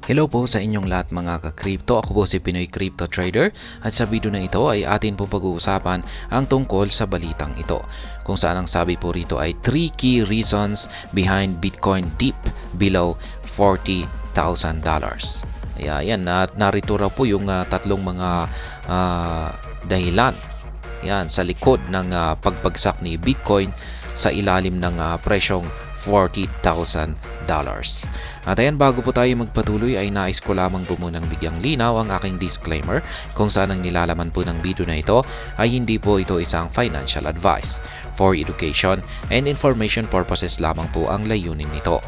Hello po sa inyong lahat mga ka-crypto. Ako po si Pinoy Crypto Trader at sa video na ito ay atin po pag-uusapan ang tungkol sa balitang ito. Kung saan ang sabi po rito ay 3 key reasons behind Bitcoin dip below $40,000. Ayan, narito raw po yung tatlong mga dahilan sa likod ng pagbagsak ni Bitcoin sa ilalim ng presyong $40,000. At ayan, bago po tayo magpatuloy ay nais ko lamang po munang bigyang linaw ang aking disclaimer kung saan ang nilalaman po ng video na ito ay hindi po ito isang financial advice. For education and information purposes lamang po ang layunin nito.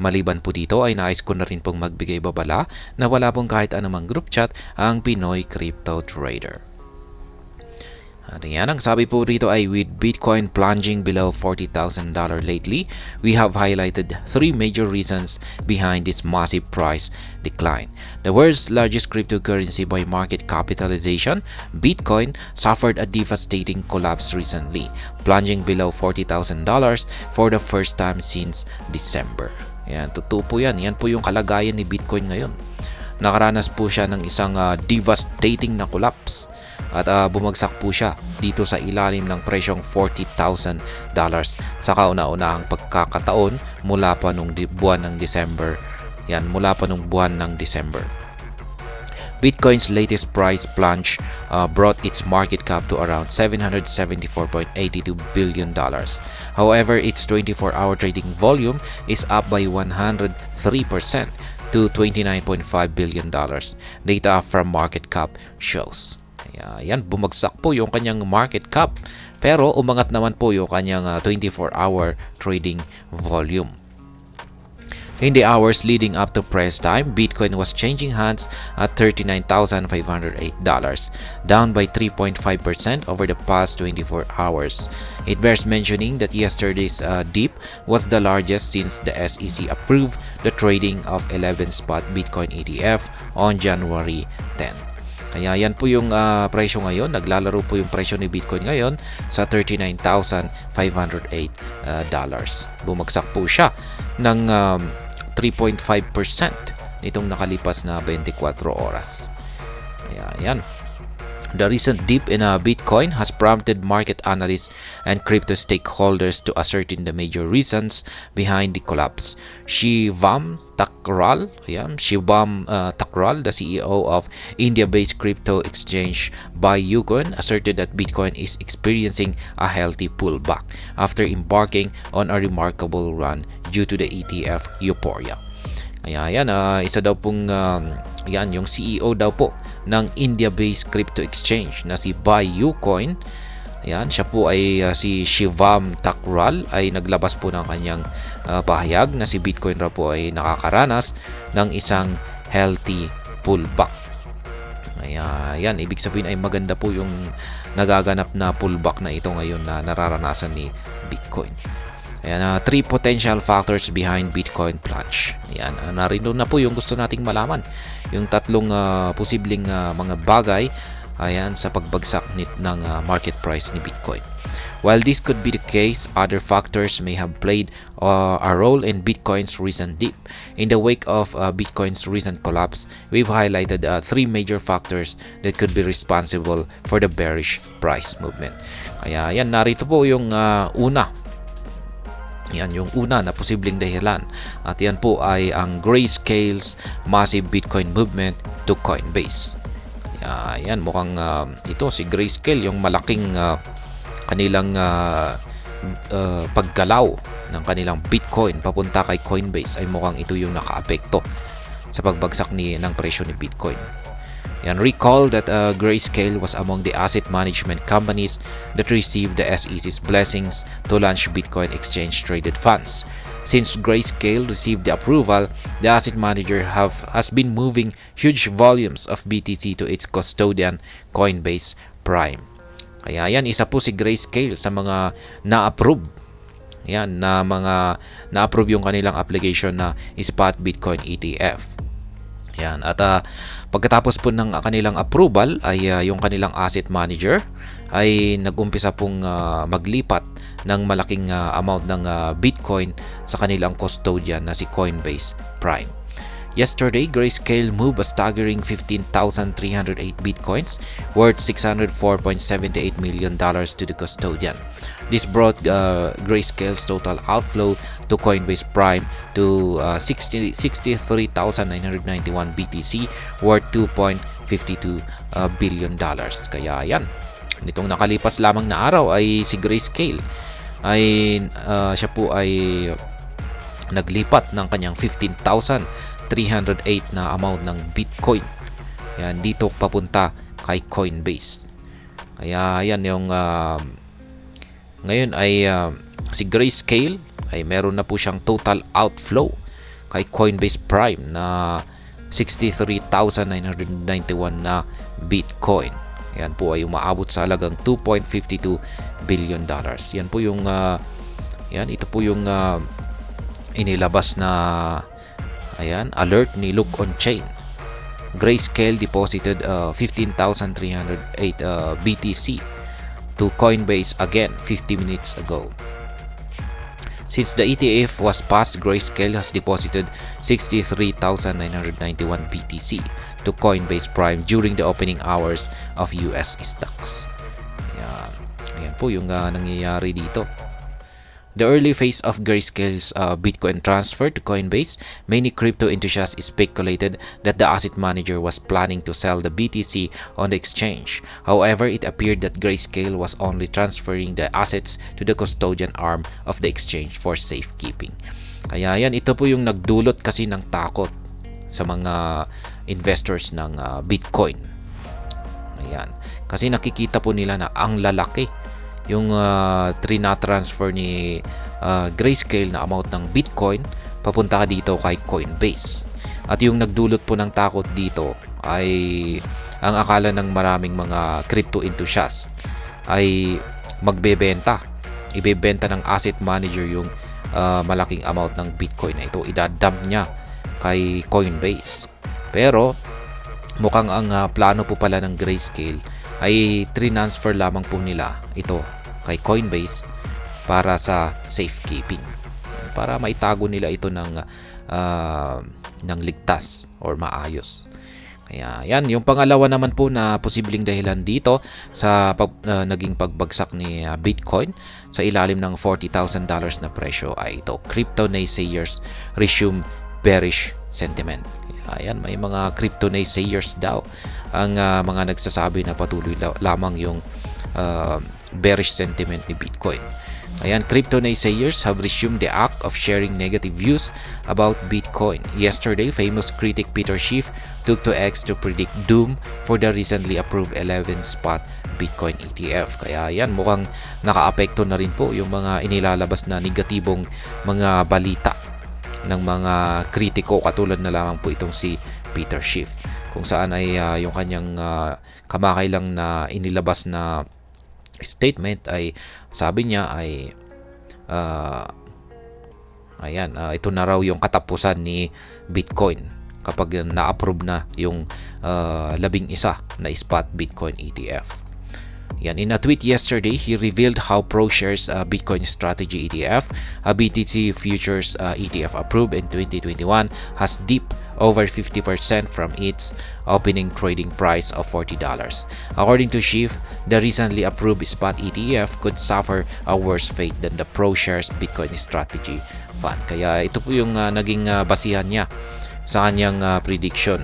Maliban po dito ay nais ko na rin pong magbigay babala na wala pong kahit anumang group chat ang Pinoy Crypto Trader. At yan, ang sabi po rito ay with Bitcoin plunging below $40,000 lately, we have highlighted 3 major reasons behind this massive price decline. The world's largest cryptocurrency by market capitalization, Bitcoin, suffered a devastating collapse recently, plunging below $40,000 for the first time since December. Yan, totoo po yan. Yan po yung kalagayan ni Bitcoin ngayon. Nakaranas po siya ng isang devastating na collapse at bumagsak po siya dito sa ilalim ng presyong $40,000 sa kauna-unahang pagkakataon mula pa nung buwan ng December. Mula pa nung buwan ng December. Bitcoin's latest price plunge brought its market cap to around $774.82 billion. However, its 24-hour trading volume is up by 103% to $29.5 billion. Data from market cap shows. Ayan, bumagsak po yung kanyang market cap pero umangat naman po yung kanyang 24-hour trading volume. In the hours leading up to press time, Bitcoin was changing hands at $39,508, down by 3.5% over the past 24 hours. It bears mentioning that yesterday's dip was the largest since the SEC approved the trading of 11 spot Bitcoin ETF on January 10. Kaya yan po yung presyo ngayon. Naglalaro po yung presyo ni Bitcoin ngayon sa $39,508. Bumagsak po siya ng 3.5% nitong nakalipas na 24 oras. Ayan. The recent dip in Bitcoin has prompted market analysts and crypto stakeholders to ascertain the major reasons behind the collapse. Shivam Thakral, the CEO of India-based crypto exchange Bitcoin, asserted that Bitcoin is experiencing a healthy pullback after embarking on a remarkable run due to the ETF euphoria. Isa daw pong yung CEO daw po ng India-based crypto exchange na si Bitcoin. Siya po ay si Shivam Thakral ay naglabas po ng kanyang pahayag na si Bitcoin raw po ay nakakaranas ng isang healthy pullback. Ibig sabihin ay maganda po yung nagaganap na pullback na ito ngayon na nararanasan ni Bitcoin. 3 potential factors behind Bitcoin plunge. Narito na po yung gusto nating malaman. Yung tatlong posibleng mga bagay sa pagbagsak ng market price ni Bitcoin. While this could be the case, other factors may have played a role in Bitcoin's recent dip. In the wake of Bitcoin's recent collapse, we've highlighted 3 major factors that could be responsible for the bearish price movement. Kaya narito po yung una. Yung una na posibleng dahilan. At yan po ay ang Grayscale's massive Bitcoin movement to Coinbase. Mukhang ito si Grayscale, yung malaking kanilang paggalaw ng kanilang Bitcoin papunta kay Coinbase ay mukhang ito yung nakaapekto sa pagbagsak ng presyo ni Bitcoin. Recall that Grayscale was among the asset management companies that received the SEC's blessings to launch Bitcoin exchange-traded funds. Since Grayscale received the approval, the asset manager has been moving huge volumes of BTC to its custodian Coinbase Prime. Kaya isa po si Grayscale sa mga na-approve. Na-approve yung kanilang application na spot Bitcoin ETF. At pagkatapos po ng kanilang approval ay yung kanilang asset manager ay nag-umpisa pong maglipat ng malaking amount ng Bitcoin sa kanilang custodian na si Coinbase Prime. Yesterday, Grayscale moved a staggering 15,308 bitcoins worth $604.78 million to the custodian. This brought Grayscale's total outflow to Coinbase Prime to 63,991 BTC worth $2.52 billion. Kaya yan, nitong nakalipas lamang na araw ay si Grayscale ay siya po ay naglipat ng kanyang 15,308 na amount ng Bitcoin. Yan, dito papunta kay Coinbase. Kaya yan yung ngayon ay si Grayscale ay meron na po siyang total outflow kay Coinbase Prime na 63,991 na Bitcoin. Yan po ay umaabot sa halagang $2.52 billion. Yan po yung ito po yung inilabas na alert ni Look on Chain. Grayscale deposited 15,308 BTC to Coinbase again 50 minutes ago. Since the ETF was passed, Grayscale has deposited 63,991 BTC to Coinbase Prime during the opening hours of US stocks. Yan po yung nangyayari dito. The early phase of Grayscale's Bitcoin transfer to Coinbase, many crypto enthusiasts speculated that the asset manager was planning to sell the BTC on the exchange. However, it appeared that Grayscale was only transferring the assets to the custodian arm of the exchange for safekeeping. Kaya yan, ito po yung nagdulot kasi ng takot sa mga investors ng Bitcoin. Ayan. Kasi nakikita po nila na ang lalaki yung trina-transfer ni Grayscale na amount ng Bitcoin papunta dito kay Coinbase. At yung nagdulot po ng takot dito ay ang akala ng maraming mga crypto enthusiasts ay magbebenta. Ibebenta ng asset manager yung malaking amount ng Bitcoin na ito. Idadump niya kay Coinbase. Pero mukhang ang plano po pala ng Grayscale ay transfer lamang po nila ito kay Coinbase para sa safekeeping, para maitago nila ito ng ligtas or maayos. Kaya yan, yung pangalawa naman po na posibleng dahilan dito sa naging pagbagsak ni Bitcoin sa ilalim ng $40,000 na presyo ay ito, crypto naysayers resume bearish sentiment. Ayan, may mga crypto naysayers daw ang mga nagsasabi na patuloy lamang yung bearish sentiment ni Bitcoin. Ayan, crypto naysayers have resumed the act of sharing negative views about Bitcoin. Yesterday, famous critic Peter Schiff took to X to predict doom for the recently approved 11-spot Bitcoin ETF. Kaya yan, mukhang nakaapekto na rin po yung mga inilalabas na negatibong mga balita ng mga kritiko, katulad na lamang po itong si Peter Schiff, kung saan ay yung kanyang kamakailang na inilabas na statement ay sabi niya ay ito na raw yung katapusan ni Bitcoin kapag na-approve na yung 11 na spot Bitcoin ETF. Yan, in a tweet yesterday, he revealed how ProShares Bitcoin Strategy ETF, a BTC futures ETF approved in 2021, has dipped over 50% from its opening trading price of $40. According to Schiff, the recently approved spot ETF could suffer a worse fate than the ProShares Bitcoin Strategy Fund. Kaya ito po yung naging basihan niya sa kanyang prediction.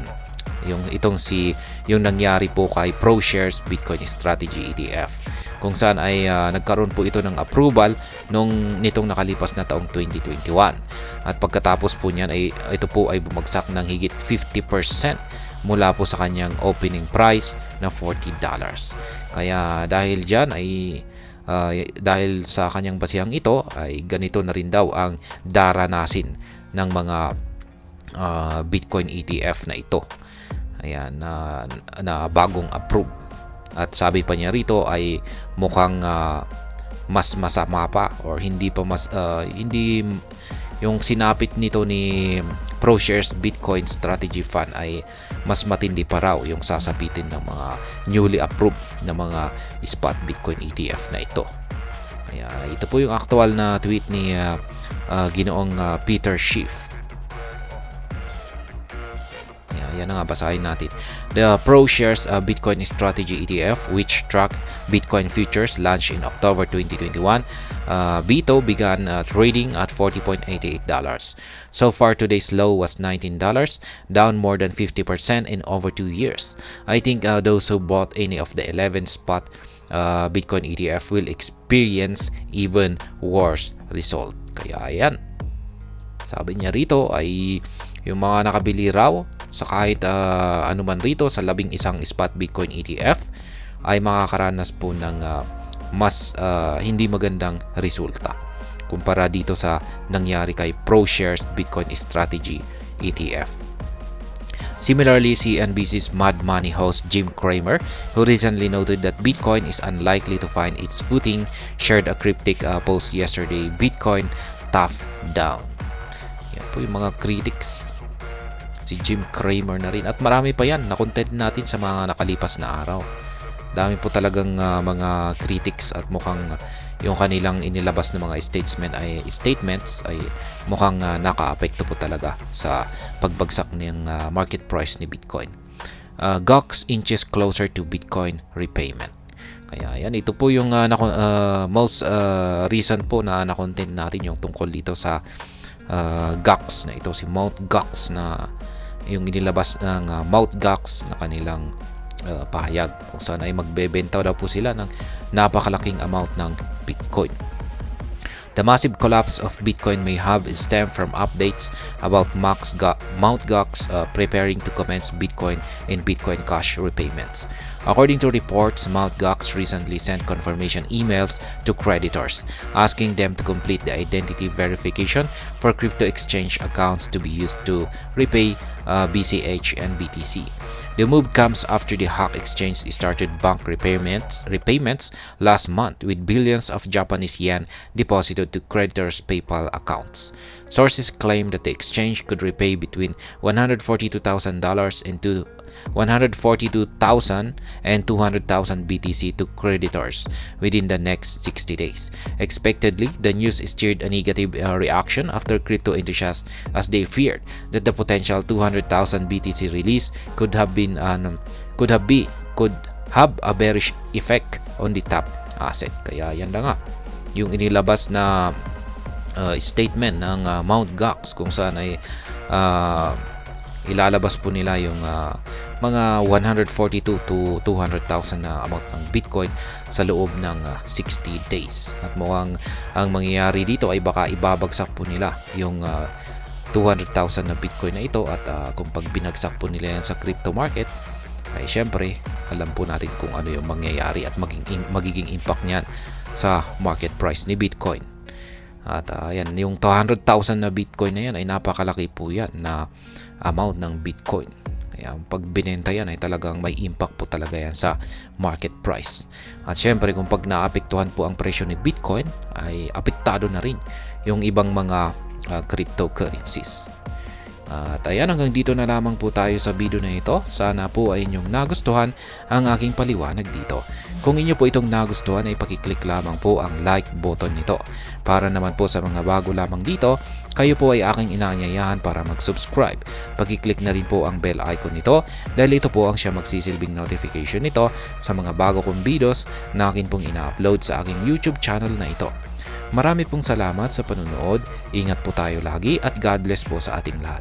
Yung nangyari po kay ProShares Bitcoin Strategy ETF, kung saan ay nagkaroon po ito ng approval nitong nakalipas na taong 2021, at pagkatapos po niyan ay ito po ay bumagsak ng higit 50% mula po sa kanyang opening price na $40. Kaya dahil diyan ay dahil sa kanyang basihang ito ay ganito na rin daw ang daranasin ng mga Bitcoin ETF na ito. Ayan, na bagong approve. At sabi pa niya rito ay mukhang mas masama pa, or hindi yung sinapit nito ni ProShares Bitcoin Strategy Fund ay mas matindi pa raw yung sasapitin ng mga newly approved na mga spot Bitcoin ETF na ito. Kaya ito po yung aktual na tweet ni Ginoong Peter Schiff. Yan na nga, basahin natin. The ProShares Bitcoin Strategy ETF, which track Bitcoin futures, launched in October 2021. BITO began trading at $40.88. So far, today's low was $19, down more than 50% in over 2 years. I think those who bought any of the 11 spot Bitcoin ETF will experience even worse result. Kaya yan. Sabi niya rito ay yung mga nakabili raw sa kahit anuman rito sa 11 spot Bitcoin ETF ay makakaranas po ng mas hindi magandang resulta kumpara dito sa nangyari kay ProShares Bitcoin Strategy ETF. Similarly, CNBC's Mad Money host Jim Cramer, who recently noted that Bitcoin is unlikely to find its footing, shared a cryptic post yesterday, Bitcoin tough down. Yan po yung mga critics. Si Jim Cramer na rin. At marami pa yan na content natin sa mga nakalipas na araw. Dami po talagang mga critics at mukhang yung kanilang inilabas na mga statements ay mukhang naka-apekto po talaga sa pagbagsak ng market price ni Bitcoin. Gox inches closer to Bitcoin repayment. Kaya yan, ito po yung most recent po na content natin yung tungkol dito sa Gox na ito, si Mt. Gox na yung inilabas ng Mt. Gox na kanilang pahayag kung saan ay magbebenta daw po sila ng napakalaking amount ng Bitcoin. The massive collapse of Bitcoin may have stemmed from updates about Mt. Gox preparing to commence Bitcoin and Bitcoin Cash repayments. According to reports, Mt. Gox recently sent confirmation emails to creditors, asking them to complete the identity verification for crypto exchange accounts to be used to repay BCH and BTC. The move comes after the hack exchange started bank repayments last month, with billions of Japanese yen deposited to creditors' PayPal accounts. Sources claim that the exchange could repay between $142,000 and $142,000 and $200,000 BTC to creditors within the next 60 days. Expectedly, the news stirred a negative reaction after crypto enthusiasts, as they feared that the potential $200,000 BTC release could have a bearish effect on the top asset. Kaya yan na nga yung inilabas na statement ng Mt. Gox kung saan ay ilalabas po nila yung mga 142 to 200,000 na amount ng Bitcoin sa loob ng 60 days. At mukhang ang mangyayari dito ay baka ibabagsak po nila yung 200,000 na Bitcoin na ito, at kung pag binagsak po nila yan sa crypto market ay syempre alam po natin kung ano yung mangyayari at magiging impact niyan sa market price ni Bitcoin. At yan, yung 200,000 na Bitcoin na yan ay napakalaki po yan na amount ng Bitcoin. Kaya pag binenta yan ay talagang may impact po talaga yan sa market price. At syempre kung pag naapektuhan po ang presyo ni Bitcoin ay apektado na rin yung ibang mga cryptocurrencies. At ayan, hanggang dito na lamang po tayo sa video na ito. Sana po ay inyong nagustuhan ang aking paliwanag dito. Kung inyo po itong nagustuhan ay pakiclick lamang po ang like button nito. Para naman po sa mga bago lamang dito, kayo po ay aking inaanyayahan para mag-subscribe. Pakiclick na rin po ang bell icon nito dahil ito po ang siya magsisilbing notification nito sa mga bago kong videos na akin pong ina-upload sa aking YouTube channel na ito. Marami pong salamat sa panunood, ingat po tayo lagi at God bless po sa ating lahat.